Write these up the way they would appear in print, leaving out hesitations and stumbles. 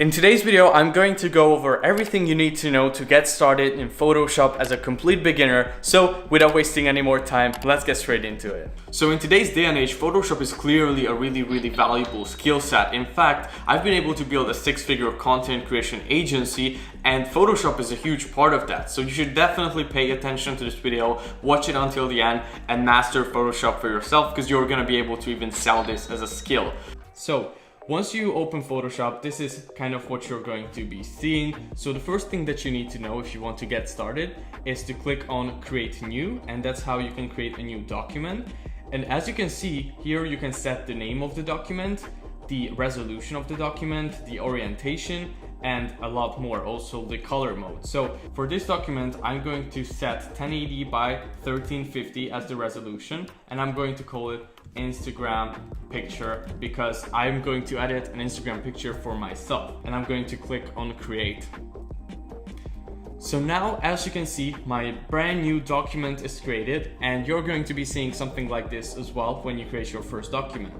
In today's video, I'm going to go over everything you need to know to get started in Photoshop as a complete beginner. So without wasting any more time, let's get straight into it. So in today's day and age, Photoshop is clearly a really valuable skill set. In fact, I've been able to build a six-figure content creation agency, and Photoshop is a huge part of that. So you should definitely pay attention to this video, watch it until the end, and master Photoshop for yourself, because you're gonna be able to even sell this as a skill. So once you open Photoshop, this is kind of what you're going to be seeing. So the first thing that you need to know if you want to get started is to click on Create New, and that's how you can create a new document. And as you can see here, you can set the name of the document, the resolution of the document, the orientation, and a lot more, also the color mode. So for this document, I'm going to set 1080 by 1350 as the resolution, and I'm going to call it Instagram picture because I'm going to edit an Instagram picture for myself, and I'm going to click on Create. So now, as you can see, my brand new document is created, and you're going to be seeing something like this as well when you create your first document.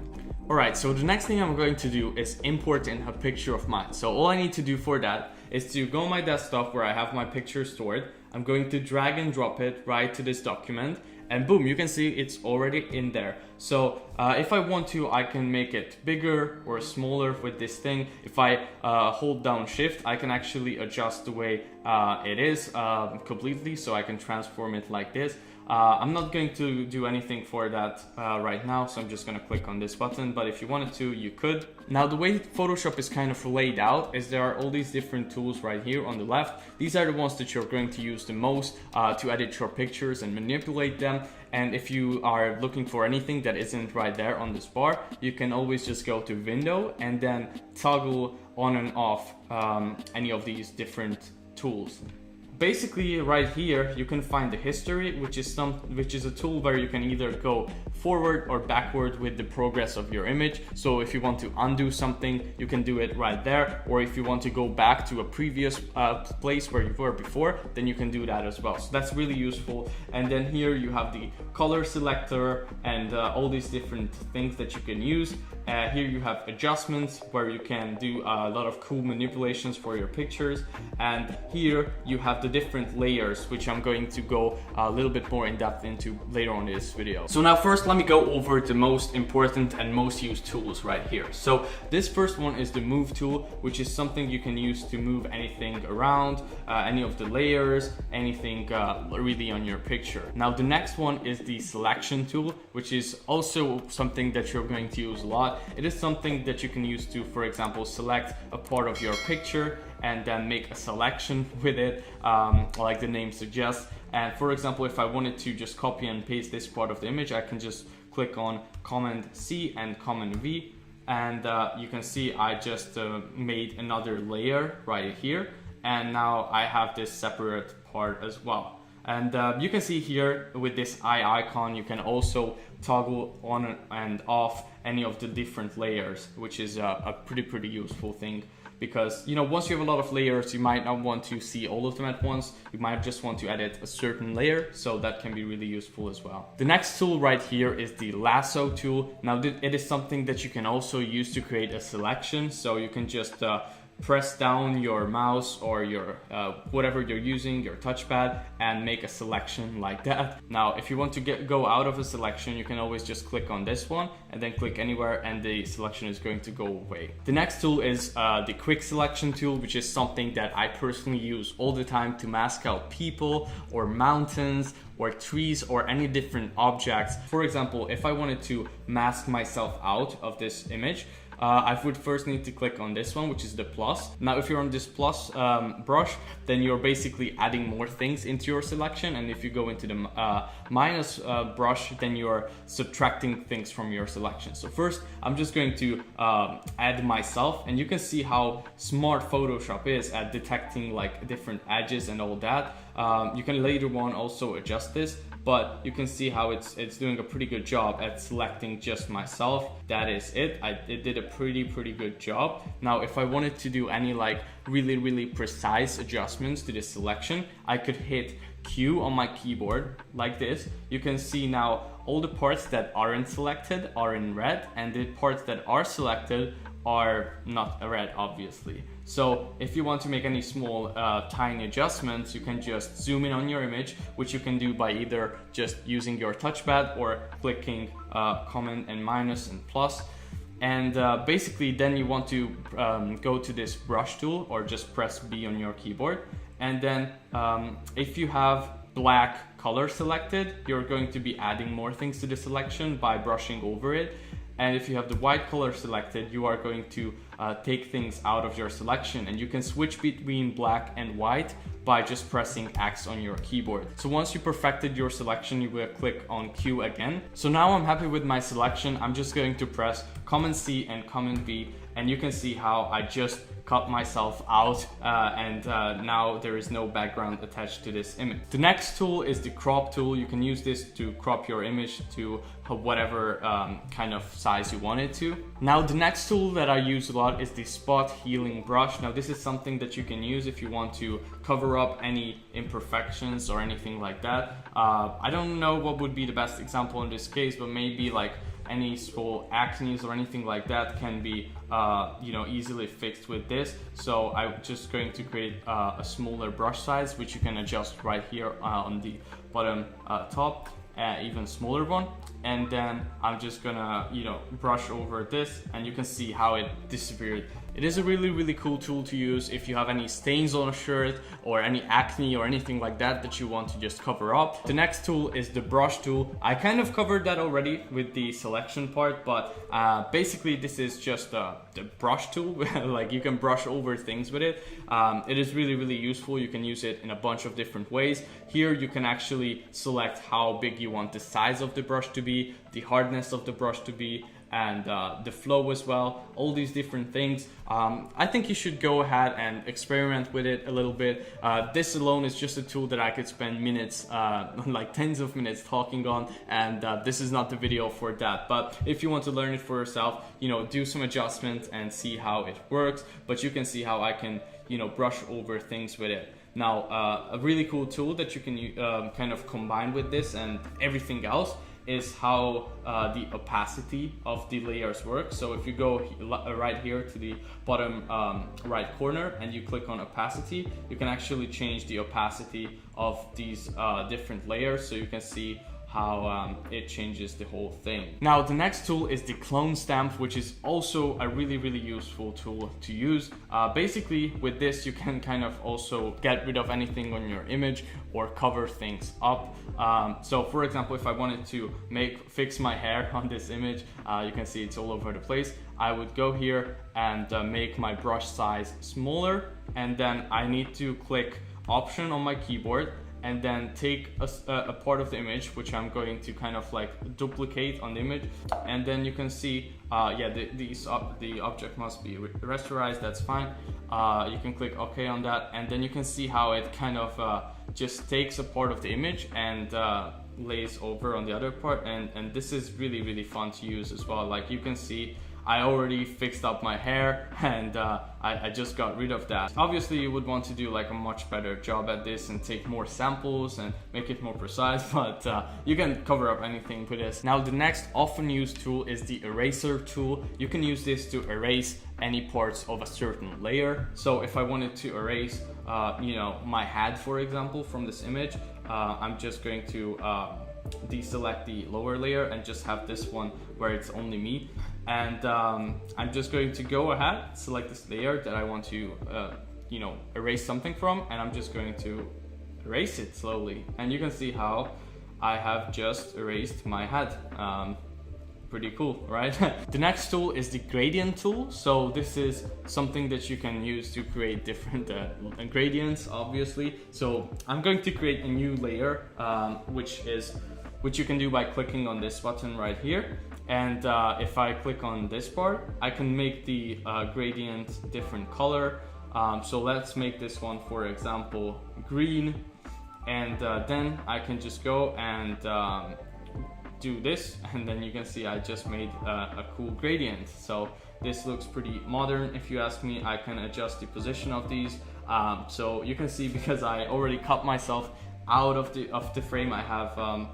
Alright, so the next thing I'm going to do is import in a picture of mine. So all I need to do for that is to go on my desktop where I have my picture stored. I'm going to drag and drop it right to this document, and boom, you can see it's already in there. So if I want to, I can make it bigger or smaller with this thing. If I hold down Shift, I can actually adjust the way it is completely, so I can transform it like this. I'm not going to do anything for that right now, so I'm just going to click on this button, but if you wanted to, you could. Now, the way Photoshop is kind of laid out is there are all these different tools right here on the left. These are the ones that you're going to use the most to edit your pictures and manipulate them. And if you are looking for anything that isn't right there on this bar, you can always just go to Window and then toggle on and off any of these different tools. Basically, right here you can find the history, which is a tool where you can either go forward or backward with the progress of your image. So if you want to undo something, you can do it right there, or if you want to go back to a previous place where you were before, then you can do that as well. So that's really useful. And then here you have the color selector and all these different things that you can use. Here you have adjustments where you can do a lot of cool manipulations for your pictures, and here you have the different layers, which I'm going to go a little bit more in depth into later on in this video. So now first, let me go over the most important and most used tools right here. So this first one is the Move tool, which is something you can use to move anything around, any of the layers, anything really on your picture. Now the next one is the Selection tool, which is also something that you're going to use a lot. It is something that you can use to, for example, select a part of your picture and then make a selection with it, like the name suggests. And for example, if I wanted to just copy and paste this part of the image, I can just click on Command C and Command V, and you can see I just made another layer right here, and now I have this separate part as well. And you can see here with this eye icon, you can also toggle on and off any of the different layers, which is a pretty useful thing. Because, you know, once you have a lot of layers, you might not want to see all of them at once. You might just want to edit a certain layer, so that can be really useful as well. The next tool right here is the Lasso tool. Now, it is something that you can also use to create a selection. So you can just press down your mouse or your whatever you're using, your touchpad, and make a selection like that. Now, if you want to go out of a selection, you can always just click on this one and then click anywhere, and the selection is going to go away. The next tool is the Quick Selection tool, which is something that I personally use all the time to mask out people or mountains or trees or any different objects. For example, if I wanted to mask myself out of this image, I would first need to click on this one, which is the plus. Now, if you're on this plus brush, then you're basically adding more things into your selection. And if you go into the minus brush, then you're subtracting things from your selection. So first, I'm just going to add myself, and you can see how smart Photoshop is at detecting like different edges and all that. You can later on also adjust this, but you can see how it's doing a pretty good job at selecting just myself. That is it. It did a pretty good job. Now, if I wanted to do any like really precise adjustments to this selection, I could hit Q on my keyboard like this. You can see now all the parts that aren't selected are in red, and the parts that are selected are not red, obviously. So if you want to make any small tiny adjustments, you can just zoom in on your image, which you can do by either just using your touchpad or clicking Command and minus and plus. And basically then you want to go to this brush tool or just press B on your keyboard. And then if you have black color selected, you're going to be adding more things to the selection by brushing over it. And if you have the white color selected, you are going to take things out of your selection, and you can switch between black and white by just pressing X on your keyboard. So once you perfected your selection, you will click on Q again. So now I'm happy with my selection. I'm just going to press Command C and Command V, and you can see how I just cut myself out and now there is no background attached to this image. The next tool is the crop tool. You can use this to crop your image to whatever kind of size you want it to. Now the next tool that I use a lot is the spot healing brush. Now this is something that you can use if you want to cover up any imperfections or anything like that. I don't know what would be the best example in this case, but maybe like any small acne or anything like that can be easily fixed with this. So I'm just going to create a smaller brush size, which you can adjust right here on the bottom top, even smaller one. And then I'm just gonna brush over this, and you can see how it disappeared. It is a really cool tool to use if you have any stains on a shirt or any acne or anything like that you want to just cover up. The next tool is the brush tool. I kind of covered that already with the selection part, but basically this is just the brush tool. Like you can brush over things with it. It is really useful. You can use it in a bunch of different ways. Here you can actually select how big you want the size of the brush to be, the hardness of the brush to be, and the flow as well, all these different things. I think you should go ahead and experiment with it a little bit. This alone is just a tool that I could spend minutes, like tens of minutes talking on, and this is not the video for that. But if you want to learn it for yourself, do some adjustments and see how it works. But you can see how I can, brush over things with it. Now, a really cool tool that you can kind of combine with this and everything else is how the opacity of the layers work. So if you go right here to the bottom right corner and you click on opacity, you can actually change the opacity of these different layers, so you can see how it changes the whole thing. Now the next tool is the clone stamp, which is also a really useful tool to use. Basically with this you can kind of also get rid of anything on your image or cover things up. So for example, if I wanted to fix my hair on this image, you can see it's all over the place. I would go here and make my brush size smaller, and then I need to click Option on my keyboard and then take a part of the image, which I'm going to kind of like duplicate on the image. And then you can see, the object must be rasterized, that's fine. You can click OK on that, and then you can see how it kind of just takes a part of the image and lays over on the other part. And this is really fun to use as well. Like you can see, I already fixed up my hair, and I just got rid of that. Obviously you would want to do like a much better job at this and take more samples and make it more precise, but you can cover up anything with this. Now the next often used tool is the eraser tool. You can use this to erase any parts of a certain layer. So if I wanted to erase my head, for example, from this image, I'm just going to deselect the lower layer and just have this one where it's only me. And I'm just going to go ahead, select this layer that I want to erase something from, and I'm just going to erase it slowly. And you can see how I have just erased my head. Pretty cool, right? The next tool is the gradient tool. So this is something that you can use to create different gradients, obviously. So I'm going to create a new layer, which you can do by clicking on this button right here. And if I click on this part, I can make the gradient different color. So let's make this one, for example, green. And then I can just go and do this, and then you can see I just made a cool gradient. So this looks pretty modern if you ask me. I can adjust the position of these. So you can see, because I already cut myself out of the frame, I have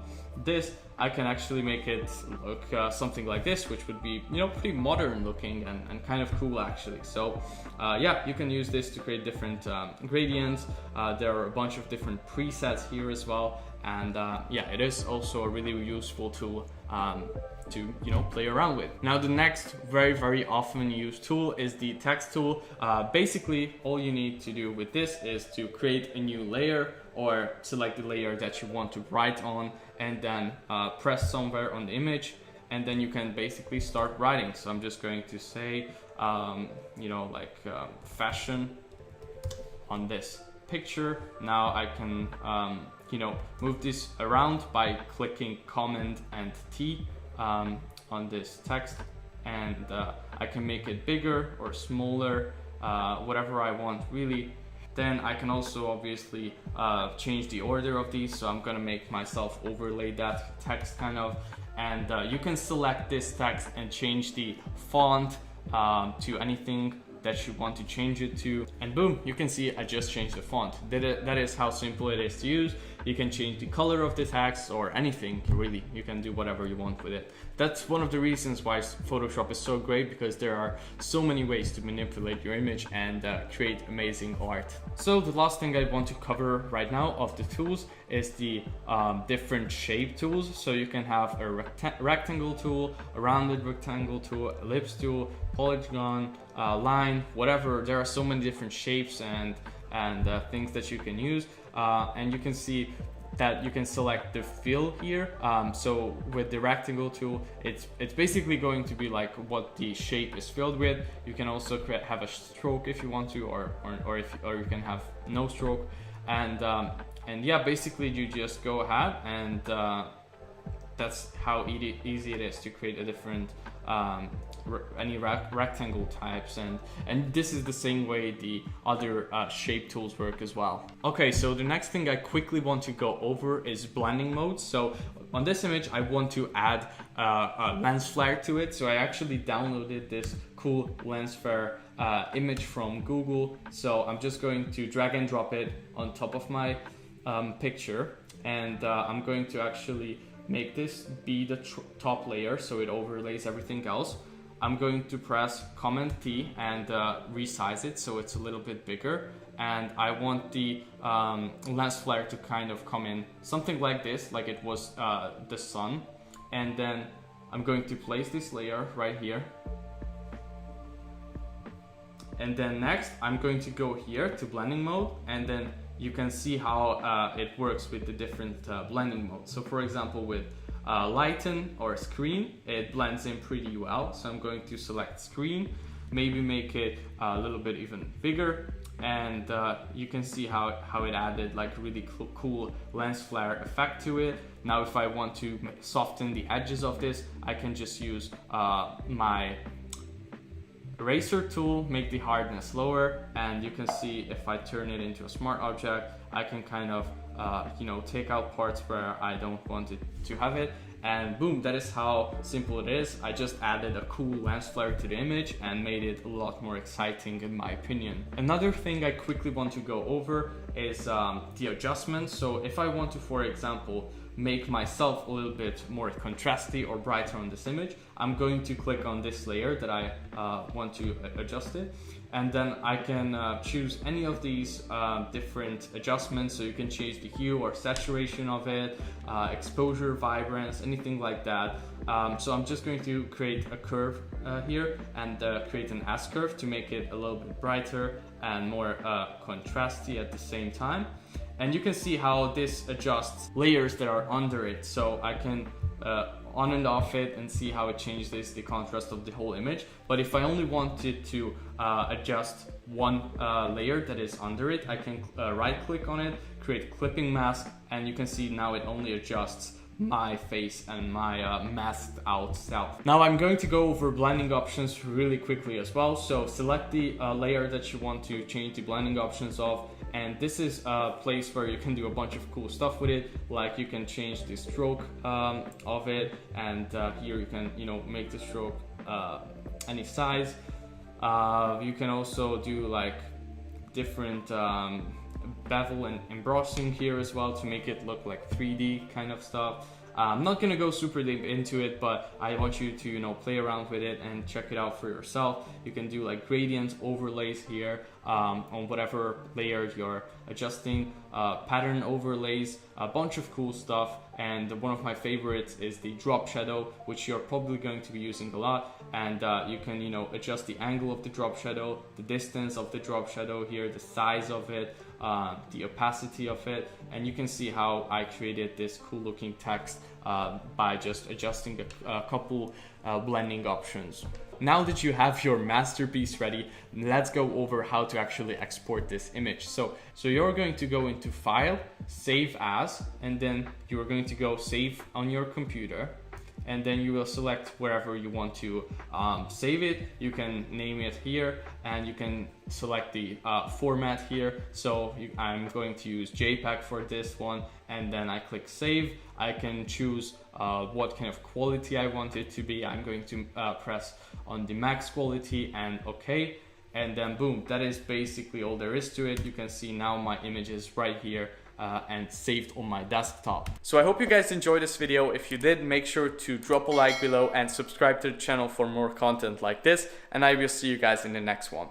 this. I can actually make it look something like this, which would be, you know, pretty modern looking and kind of cool actually. So yeah, you can use this to create different gradients. There are a bunch of different presets here as well, and yeah, it is also a really useful tool to, you know, play around with. Now the next very often used tool is the text tool. Basically all you need to do with this is to create a new layer, or select the layer that you want to write on, and then press somewhere on the image, and then you can basically start writing. So I'm just going to say you know, like fashion on this picture. Now I can you know, move this around by clicking Command and T on this text, and I can make it bigger or smaller, whatever I want really. Then I can also obviously change the order of these, so I'm gonna make myself overlay that text kind of, and you can select this text and change the font to anything that you want to change it to, and boom, you can see I just changed the font. That is how simple it is to use. You can change the color of the text or anything really. You can do whatever you want with it. That's one of the reasons why Photoshop is so great, because there are so many ways to manipulate your image and create amazing art. So the last thing I want to cover right now of the tools is the different shape tools. So you can have a rectangle tool, a rounded rectangle tool, ellipse tool, polygon, line, whatever. There are so many different shapes and things that you can use, and you can see that you can select the fill here. So with the rectangle tool, it's basically going to be like what the shape is filled with. You can also have a stroke if you want to, or you can have no stroke, and yeah, basically you just go ahead and that's how easy it is to create a different any rectangle types, and this is the same way the other shape tools work as well. Okay, so the next thing I quickly want to go over is blending mode. So on this image I want to add a lens flare to it, so I actually downloaded this cool lens flare image from Google. So I'm just going to drag and drop it on top of my picture, and I'm going to actually make this be the top layer so it overlays everything else. I'm going to press Command T and resize it so it's a little bit bigger, and I want the lens flare to kind of come in something like this, like it was the sun, and then I'm going to place this layer right here, and then next I'm going to go here to blending mode, and then you can see how it works with the different blending modes. So for example, with lighten or screen, it blends in pretty well. So I'm going to select screen, maybe make it a little bit even bigger, and you can see how it added like really cool lens flare effect to it. Now if I want to soften the edges of this, I can just use my eraser tool, make the hardness lower, and you can see if I turn it into a smart object, I can kind of you know, take out parts where I don't want it to have it, and boom, that is how simple it is. I just added a cool lens flare to the image and made it a lot more exciting in my opinion. Another thing I quickly want to go over is the adjustments. So if I want to, for example, make myself a little bit more contrasty or brighter on this image, I'm going to click on this layer that I want to adjust it, and then I can choose any of these different adjustments. So you can change the hue or saturation of it, exposure, vibrance, anything like that. So I'm just going to create a curve here and create an S curve to make it a little bit brighter and more contrasty at the same time. And you can see how this adjusts layers that are under it. So I can on and off it and see how it changes the contrast of the whole image. But if I only wanted to adjust one layer that is under it, I can right click on it, create clipping mask, and you can see now it only adjusts my face and my masked out self. Now I'm going to go over blending options really quickly as well. So select the layer that you want to change the blending options of, and this is a place where you can do a bunch of cool stuff with it, like you can change the stroke of it, and here you can, you know, make the stroke any size. You can also do like different bevel and embossing here as well to make it look like 3D kind of stuff. I'm not gonna go super deep into it, but I want you to, you know, play around with it and check it out for yourself. You can do like gradients, overlays here on whatever layer you're adjusting, pattern overlays, a bunch of cool stuff. And one of my favorites is the drop shadow, which you're probably going to be using a lot. And you can, you know, adjust the angle of the drop shadow, the distance of the drop shadow here, the size of it, the opacity of it. And you can see how I created this cool looking text by just adjusting a couple blending options. Now that you have your masterpiece ready, let's go over how to actually export this image. So you're going to go into File, Save As, and then you're going to go Save on your computer. And then you will select wherever you want to save it. You can name it here, and you can select the format here. So I'm going to use JPEG for this one, and then I click save. I can choose what kind of quality I want it to be. I'm going to press on the max quality and OK. And then boom, that is basically all there is to it. You can see now my image is right here and saved on my desktop. So I hope you guys enjoyed this video. If you did, make sure to drop a like below and subscribe to the channel for more content like this. And I will see you guys in the next one.